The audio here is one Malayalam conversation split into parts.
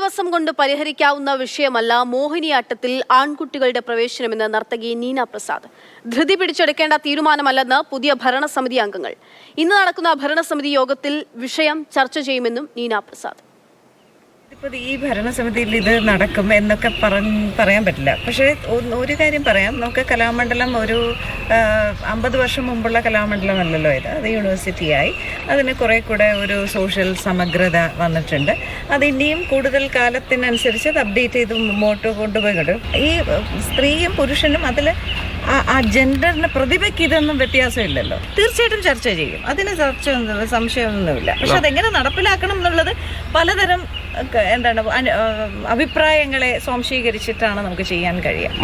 ദിവസം കൊണ്ട് പരിഹരിക്കാവുന്ന വിഷയമല്ല മോഹിനിയാട്ടത്തിൽ ആൺകുട്ടികളുടെ പ്രവേശനമെന്ന് നർത്തകി നീന പ്രസാദ്. ധൃതി പിടിച്ചെടുക്കേണ്ട തീരുമാനമല്ലെന്ന് പുതിയ ഭരണസമിതി അംഗങ്ങൾ. ഇന്ന് നടക്കുന്ന ഭരണസമിതി യോഗത്തിൽ വിഷയം ചർച്ച ചെയ്യുമെന്നും നീന പ്രസാദ്. ഇപ്പോൾ ഈ ഭരണസമിതിയിൽ ഇത് നടക്കും എന്നൊക്കെ പറയാൻ പറ്റില്ല. പക്ഷേ ഒരു കാര്യം പറയാം, നമുക്ക് കലാമണ്ഡലം ഒരു 50 വർഷം മുമ്പുള്ള കലാമണ്ഡലം അല്ലല്ലോ അത് യൂണിവേഴ്സിറ്റിയായി. അതിന് കുറേ കൂടെ ഒരു സോഷ്യൽ സമഗ്രത വന്നിട്ടുണ്ട്. അത് ഇനിയും കൂടുതൽ കാലത്തിനനുസരിച്ച് അത് അപ്ഡേറ്റ് ചെയ്ത് മുമ്പോട്ട് കൊണ്ടുപോയിട്ടുണ്ട്. ഈ സ്ത്രീയും പുരുഷനും അതിൽ ആ ജെൻഡറിന് പ്രതിഭയ്ക്ക് ഇതൊന്നും വ്യത്യാസമില്ലല്ലോ. തീർച്ചയായിട്ടും ചർച്ച ചെയ്യും, അതിന് സംശയമൊന്നുമില്ല. പക്ഷെ അതെങ്ങനെ നടപ്പിലാക്കണം എന്നുള്ളത് പലതരം അഭിപ്രായങ്ങളെ സ്വാംശീകരിച്ചിട്ടാണ് നമുക്ക് ചെയ്യാൻ കഴിയുക.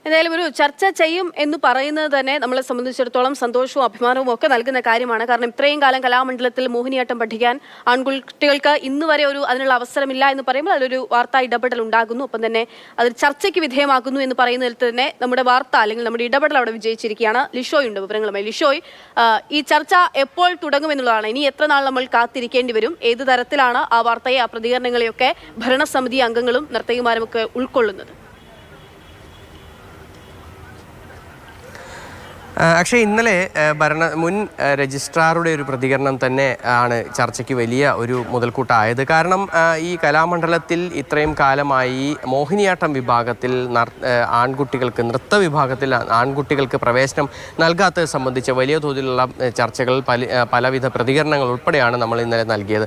എന്തായാലും ഒരു ചർച്ച ചെയ്യും എന്ന് പറയുന്നത് തന്നെ നമ്മളെ സംബന്ധിച്ചിടത്തോളം സന്തോഷവും അഭിമാനവും ഒക്കെ നൽകുന്ന കാര്യമാണ്. കാരണം ഇത്രയും കാലം കലാമണ്ഡലത്തിൽ മോഹിനിയാട്ടം പഠിക്കാൻ ആൺകുട്ടികൾക്ക് ഇന്ന് വരെ അതിനുള്ള അവസരമില്ല എന്ന് പറയുമ്പോൾ അതിലൊരു വാർത്താ ഇടപെടൽ ഉണ്ടാകുന്നു. ഒപ്പം തന്നെ അത് ചർച്ചയ്ക്ക് വിധേയമാകുന്നു എന്ന് പറയുന്നതിൽ തന്നെ നമ്മുടെ വാർത്ത അല്ലെങ്കിൽ നമ്മുടെ ഇടപെടൽ അവിടെ വിജയിച്ചിരിക്കുകയാണ്. ലിഷോയുണ്ട് വിവരങ്ങളുമായി. ലിഷോയ്, ഈ ചർച്ച എപ്പോൾ തുടങ്ങുമെന്നുള്ളതാണ്. ഇനി എത്ര നാൾ നമ്മൾ കാത്തിരിക്കേണ്ടി വരും? ഏത് തരത്തിലാണ് ആ വാർത്തയെ, ആ പ്രതികരണങ്ങളെയൊക്കെ ഭരണസമിതി അംഗങ്ങളും നർത്തകിമാരും ഒക്കെ ഉൾക്കൊള്ളുന്നത്? പക്ഷേ ഇന്നലെ മുൻ രജിസ്ട്രാറുടെ ഒരു പ്രതികരണം തന്നെ ആണ് ചർച്ചയ്ക്ക് വലിയ ഒരു മുതൽക്കൂട്ടായത്. കാരണം ഈ കലാമണ്ഡലത്തിൽ ഇത്രയും കാലമായി മോഹിനിയാട്ടം വിഭാഗത്തിൽ ആൺകുട്ടികൾക്ക്, നൃത്ത വിഭാഗത്തിൽ ആൺകുട്ടികൾക്ക് പ്രവേശനം നൽകാത്തത് സംബന്ധിച്ച വലിയ തോതിലുള്ള ചർച്ചകൾ, പലവിധ പ്രതികരണങ്ങൾ ഉൾപ്പെടെയാണ് നമ്മൾ ഇന്നലെ നൽകിയത്.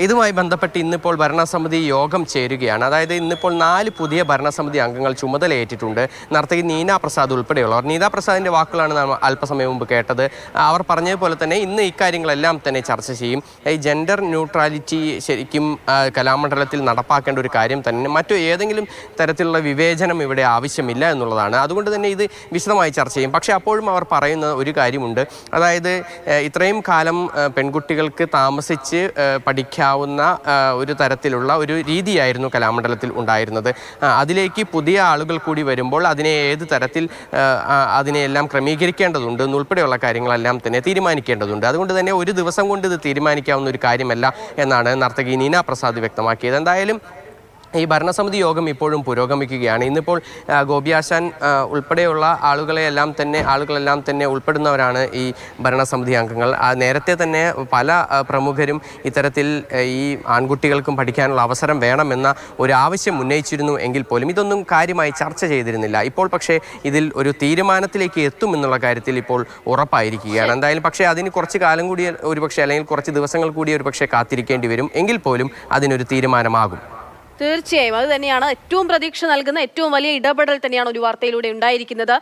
ഇതുമായി ബന്ധപ്പെട്ട് ഇന്നിപ്പോൾ ഭരണസമിതി യോഗം ചേരുകയാണ്. അതായത് ഇന്നിപ്പോൾ 4 പുതിയ ഭരണസമിതി അംഗങ്ങൾ ചുമതലയേറ്റിട്ടുണ്ട്. നർത്തകി നീന പ്രസാദ് ഉൾപ്പെടെയുള്ളവർ. നീന പ്രസാദിൻ്റെ വാക്കുകളാണ് അല്പസമയം മുമ്പ് കേട്ടത്. അവർ പറഞ്ഞതുപോലെ തന്നെ ഇന്ന് ഇക്കാര്യങ്ങളെല്ലാം തന്നെ ചർച്ച ചെയ്യും. ഈ ജെൻഡർ ന്യൂട്രാലിറ്റി ശരിക്കും കലാമണ്ഡലത്തിൽ നടപ്പാക്കേണ്ട ഒരു കാര്യം തന്നെ. മറ്റു ഏതെങ്കിലും തരത്തിലുള്ള വിവേചനം ഇവിടെ ആവശ്യമില്ല എന്നുള്ളതാണ്. അതുകൊണ്ട് തന്നെ ഇത് വിശദമായി ചർച്ച ചെയ്യും. പക്ഷേ അപ്പോഴും അവർ പറയുന്ന ഒരു കാര്യമുണ്ട്. അതായത് ഇത്രയും കാലം പെൺകുട്ടികൾക്ക് താമസിച്ച് പഠിക്കാവുന്ന ഒരു തരത്തിലുള്ള ഒരു രീതിയായിരുന്നു കലാമണ്ഡലത്തിൽ ഉണ്ടായിരുന്നത്. അതിലേക്ക് പുതിയ ആളുകൾ കൂടി വരുമ്പോൾ അതിനെ ഏത് തരത്തിൽ അതിനെയെല്ലാം ക്രമീകരിക്കേണ്ടതുണ്ട് എന്നുൾപ്പെടെയുള്ള കാര്യങ്ങളെല്ലാം തന്നെ തീരുമാനിക്കേണ്ടതുണ്ട്. അതുകൊണ്ട് തന്നെ ഒരു ദിവസം കൊണ്ട് ഇത് തീരുമാനിക്കാവുന്ന ഒരു കാര്യമല്ല എന്നാണ് നർത്തകി നീന പ്രസാദ് വ്യക്തമാക്കിയത്. എന്തായാലും ഈ ഭരണസമിതി യോഗം ഇപ്പോഴും പുരോഗമിക്കുകയാണ്. ഇന്നിപ്പോൾ ഗോപിയാശാൻ ഉൾപ്പെടെയുള്ള ആളുകളെല്ലാം തന്നെ ഉൾപ്പെടുന്നവരാണ് ഈ ഭരണസമിതി അംഗങ്ങൾ. നേരത്തെ തന്നെ പല പ്രമുഖരും ഇത്തരത്തിൽ ഈ ആൺകുട്ടികൾക്കും പഠിക്കാനുള്ള അവസരം വേണമെന്ന ഒരു ആവശ്യം ഉന്നയിച്ചിരുന്നു എങ്കിൽ പോലും ഇതൊന്നും കാര്യമായി ചർച്ച ചെയ്തിരുന്നില്ല. ഇപ്പോൾ പക്ഷേ ഇതിൽ ഒരു തീരുമാനത്തിലേക്ക് എത്തുമെന്നുള്ള കാര്യത്തിൽ ഇപ്പോൾ ഉറപ്പായിരിക്കുകയാണ്. എന്തായാലും പക്ഷേ അതിന് കുറച്ച് കാലം കൂടി ഒരുപക്ഷെ, അല്ലെങ്കിൽ കുറച്ച് ദിവസങ്ങൾ കൂടി ഒരുപക്ഷെ കാത്തിരിക്കേണ്ടി വരും. എങ്കിൽ പോലും അതിനൊരു തീരുമാനമാകും. തീർച്ചയായും അത് തന്നെയാണ് ഏറ്റവും പ്രതീക്ഷ നൽകുന്ന ഏറ്റവും വലിയ ഇടപെടൽ തന്നെയാണ് ഒരു വാർത്തയിലൂടെ ഉണ്ടായിരിക്കുന്നത്.